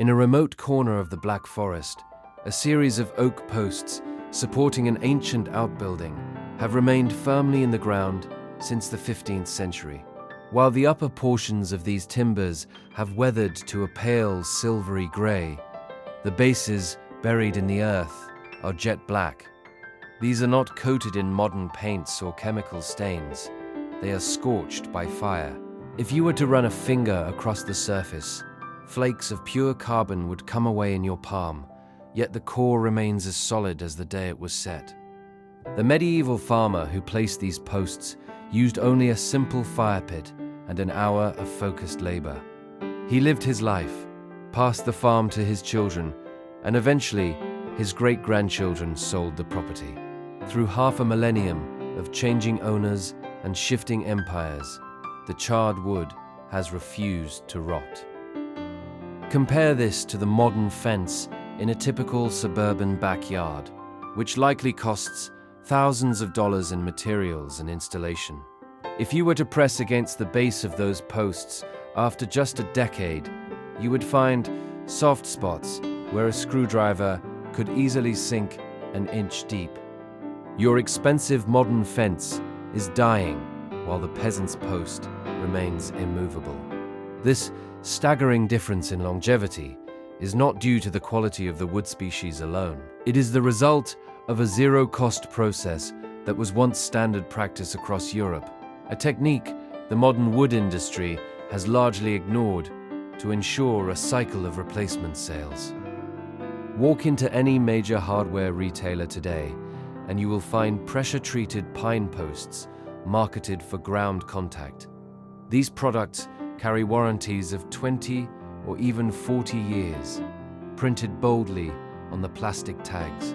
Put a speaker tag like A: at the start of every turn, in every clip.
A: In a remote corner of the Black Forest, a series of oak posts supporting an ancient outbuilding have remained firmly in the ground since the 15th century. While the upper portions of these timbers have weathered to a pale silvery grey, the bases, buried in the earth, are jet black. These are not coated in modern paints or chemical stains. They are scorched by fire. If you were to run a finger across the surface, flakes of pure carbon would come away in your palm, yet the core remains as solid as the day it was set. The medieval farmer who placed these posts used only a simple fire pit and an hour of focused labor. He lived his life, passed the farm to his children, and eventually his great-grandchildren sold the property. Through half a millennium of changing owners and shifting empires, the charred wood has refused to rot. Compare this to the modern fence in a typical suburban backyard, which likely costs thousands of dollars in materials and installation. If you were to press against the base of those posts after just a decade, you would find soft spots where a screwdriver could easily sink an inch deep. Your expensive modern fence is dying while the peasant's post remains immovable. This staggering difference in longevity is not due to the quality of the wood species alone. It is the result of a zero-cost process that was once standard practice across Europe, a technique the modern wood industry has largely ignored to ensure a cycle of replacement sales. Walk into any major hardware retailer today, and you will find pressure-treated pine posts marketed for ground contact. These products carry warranties of 20 or even 40 years, printed boldly on the plastic tags.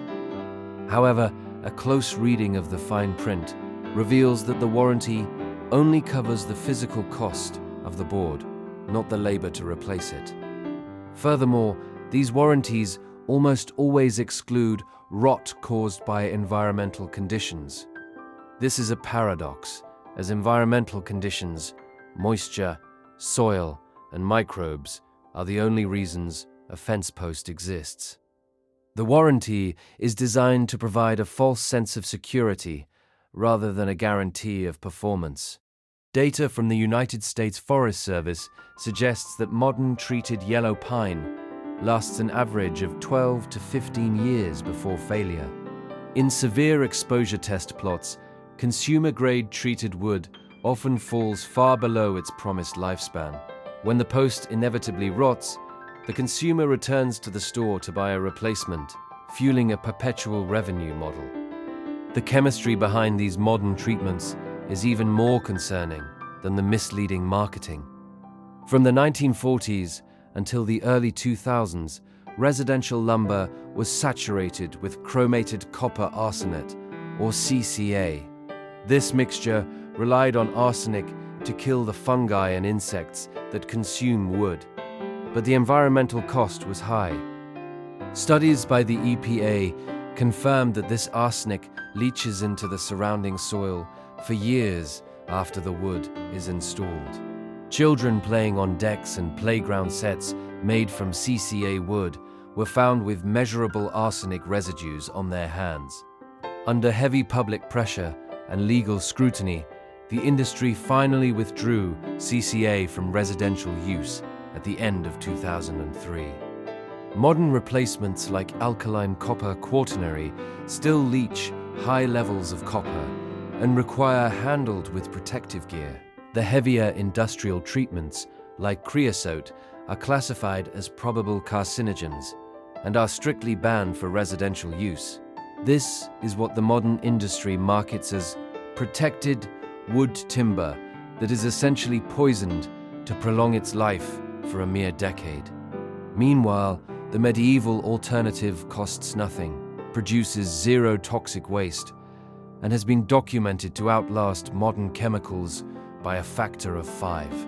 A: However, a close reading of the fine print reveals that the warranty only covers the physical cost of the board, not the labor to replace it. Furthermore, these warranties almost always exclude rot caused by environmental conditions. This is a paradox, as environmental conditions, moisture, soil, and microbes are the only reasons a fence post exists. The warranty is designed to provide a false sense of security rather than a guarantee of performance. Data from the United States Forest Service suggests that modern treated yellow pine lasts an average of 12 to 15 years before failure. In severe exposure test plots, consumer-grade treated wood often falls far below its promised lifespan. When the post inevitably rots, the consumer returns to the store to buy a replacement, fueling a perpetual revenue model. The chemistry behind these modern treatments is even more concerning than the misleading marketing. From the 1940s until the early 2000s, residential lumber was saturated with chromated copper arsenate, or CCA. This mixture relied on arsenic to kill the fungi and insects that consume wood, but the environmental cost was high. Studies by the EPA confirmed that this arsenic leaches into the surrounding soil for years after the wood is installed. Children playing on decks and playground sets made from CCA wood were found with measurable arsenic residues on their hands. Under heavy public pressure and legal scrutiny, the industry finally withdrew CCA from residential use at the end of 2003. Modern replacements like alkaline copper quaternary still leach high levels of copper and require handled with protective gear. The heavier industrial treatments, like creosote, are classified as probable carcinogens and are strictly banned for residential use. This is what the modern industry markets as protected wood timber that is essentially poisoned to prolong its life for a mere decade. Meanwhile, the medieval alternative costs nothing, produces zero toxic waste, and has been documented to outlast modern chemicals by a factor of 5.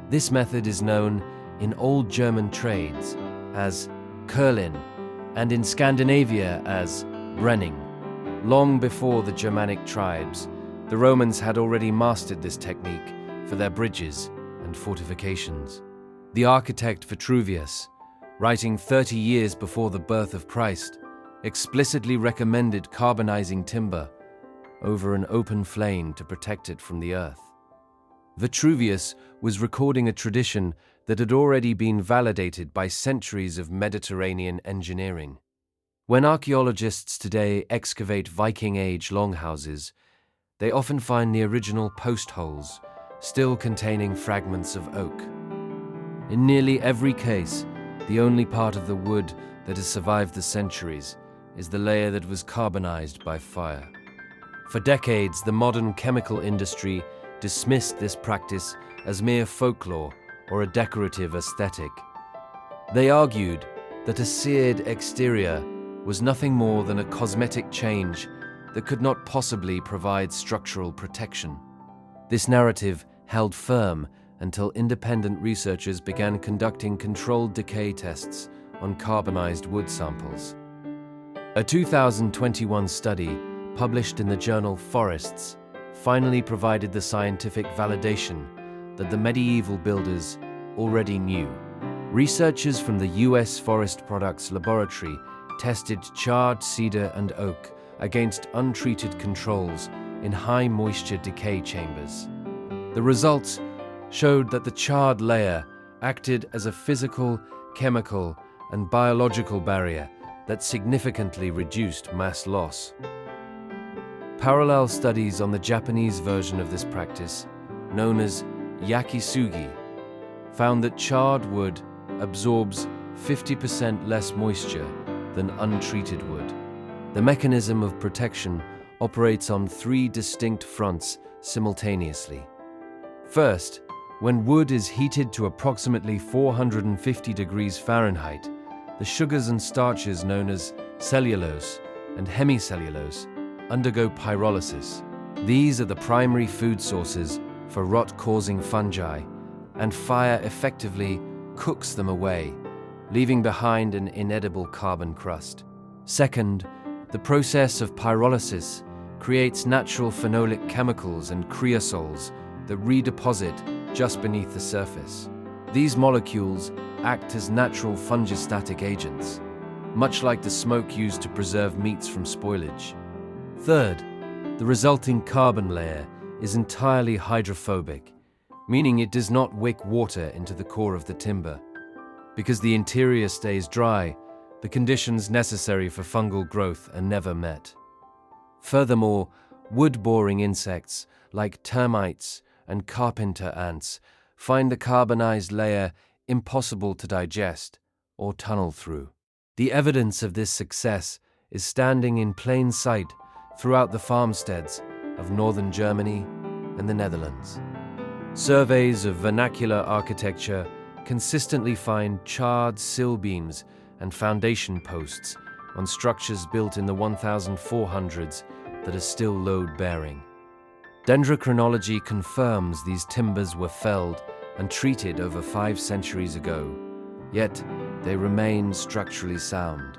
A: This method is known in Old German trades as Curlin and in Scandinavia as Brenning. Long before the Germanic tribes, the Romans had already mastered this technique for their bridges and fortifications. The architect Vitruvius, writing 30 years before the birth of Christ, explicitly recommended carbonizing timber over an open flame to protect it from the earth. Vitruvius was recording a tradition that had already been validated by centuries of Mediterranean engineering. When archaeologists today excavate Viking-age longhouses, they often find the original post holes, still containing fragments of oak. In nearly every case, the only part of the wood that has survived the centuries is the layer that was carbonized by fire. For decades, the modern chemical industry dismissed this practice as mere folklore or a decorative aesthetic. They argued that a seared exterior was nothing more than a cosmetic change that could not possibly provide structural protection. This narrative held firm until independent researchers began conducting controlled decay tests on carbonized wood samples. A 2021 study published in the journal Forests finally provided the scientific validation that the medieval builders already knew. Researchers from the US Forest Products Laboratory tested charred cedar and oak against untreated controls in high-moisture decay chambers. The results showed that the charred layer acted as a physical, chemical, and biological barrier that significantly reduced mass loss. Parallel studies on the Japanese version of this practice, known as yakisugi, found that charred wood absorbs 50% less moisture than untreated wood. The mechanism of protection operates on 3 distinct fronts simultaneously. First, when wood is heated to approximately 450 degrees Fahrenheit, the sugars and starches known as cellulose and hemicellulose undergo pyrolysis. These are the primary food sources for rot-causing fungi, and fire effectively cooks them away, leaving behind an inedible carbon crust. Second, the process of pyrolysis creates natural phenolic chemicals and creosols that redeposit just beneath the surface. These molecules act as natural fungistatic agents, much like the smoke used to preserve meats from spoilage. Third, the resulting carbon layer is entirely hydrophobic, meaning it does not wick water into the core of the timber. Because the interior stays dry, the conditions necessary for fungal growth are never met. Furthermore, wood-boring insects like termites and carpenter ants find the carbonized layer impossible to digest or tunnel through. The evidence of this success is standing in plain sight throughout the farmsteads of northern Germany and the Netherlands. Surveys of vernacular architecture consistently find charred sill beams and foundation posts on structures built in the 1400s that are still load-bearing. Dendrochronology confirms these timbers were felled and treated over 5 centuries ago, yet they remain structurally sound.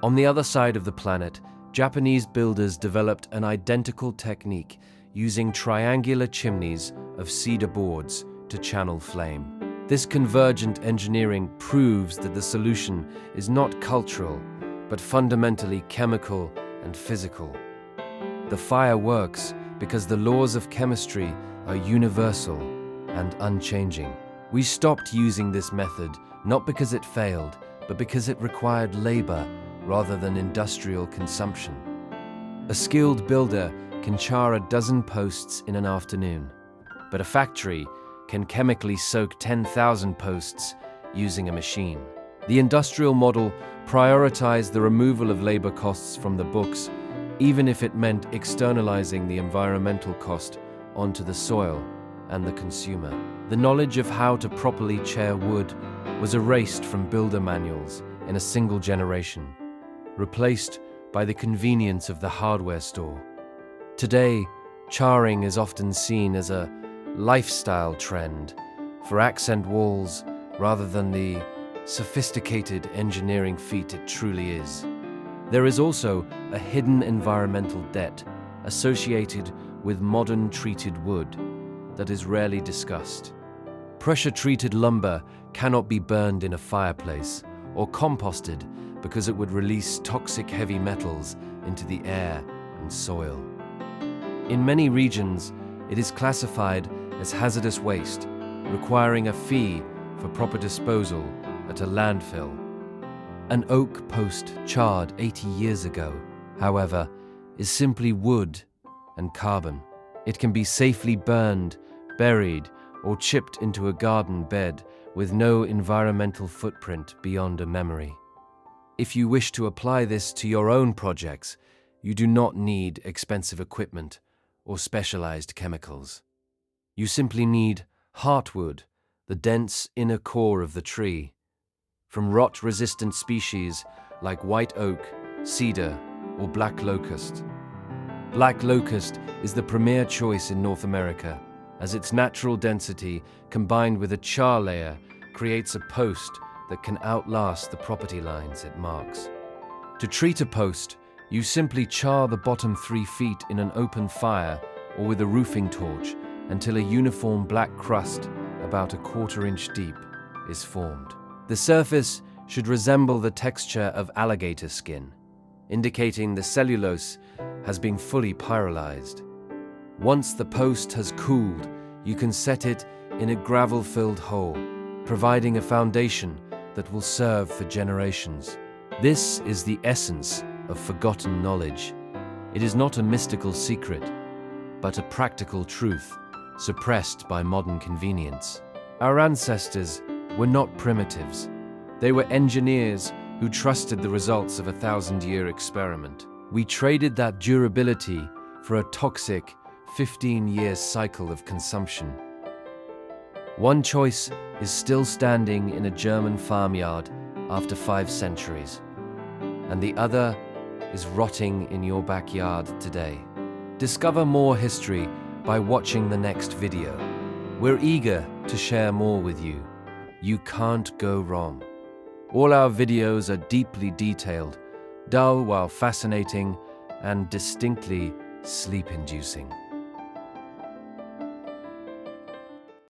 A: On the other side of the planet, Japanese builders developed an identical technique using triangular chimneys of cedar boards to channel flame. This convergent engineering proves that the solution is not cultural, but fundamentally chemical and physical. The fire works because the laws of chemistry are universal and unchanging. We stopped using this method not because it failed, but because it required labor rather than industrial consumption. A skilled builder can char a dozen posts in an afternoon, but a factory can chemically soak 10,000 posts using a machine. The industrial model prioritized the removal of labor costs from the books, even if it meant externalizing the environmental cost onto the soil and the consumer. The knowledge of how to properly char wood was erased from builder manuals in a single generation, replaced by the convenience of the hardware store. Today, charring is often seen as a lifestyle trend for accent walls rather than the sophisticated engineering feat it truly is. There is also a hidden environmental debt associated with modern treated wood that is rarely discussed. Pressure-treated lumber cannot be burned in a fireplace or composted because it would release toxic heavy metals into the air and soil. In many regions, it is classified as hazardous waste, requiring a fee for proper disposal at a landfill. An oak post charred 80 years ago, however, is simply wood and carbon. It can be safely burned, buried, or chipped into a garden bed with no environmental footprint beyond a memory. If you wish to apply this to your own projects, you do not need expensive equipment or specialized chemicals. You simply need heartwood, the dense inner core of the tree, from rot-resistant species like white oak, cedar, or black locust. Black locust is the premier choice in North America, as its natural density combined with a char layer creates a post that can outlast the property lines it marks. To treat a post, you simply char the bottom 3 feet in an open fire or with a roofing torch until a uniform black crust about 1/4 inch deep is formed. The surface should resemble the texture of alligator skin, indicating the cellulose has been fully pyrolyzed. Once the post has cooled, you can set it in a gravel-filled hole, providing a foundation that will serve for generations. This is the essence of forgotten knowledge. It is not a mystical secret, but a practical truth suppressed by modern convenience. Our ancestors were not primitives. They were engineers who trusted the results of a 1,000-year experiment. We traded that durability for a toxic 15-year cycle of consumption. One choice is still standing in a German farmyard after 5 centuries, and the other is rotting in your backyard today. Discover more history by watching the next video. We're eager to share more with you. You can't go wrong. All our videos are deeply detailed, dull while fascinating, and distinctly sleep-inducing.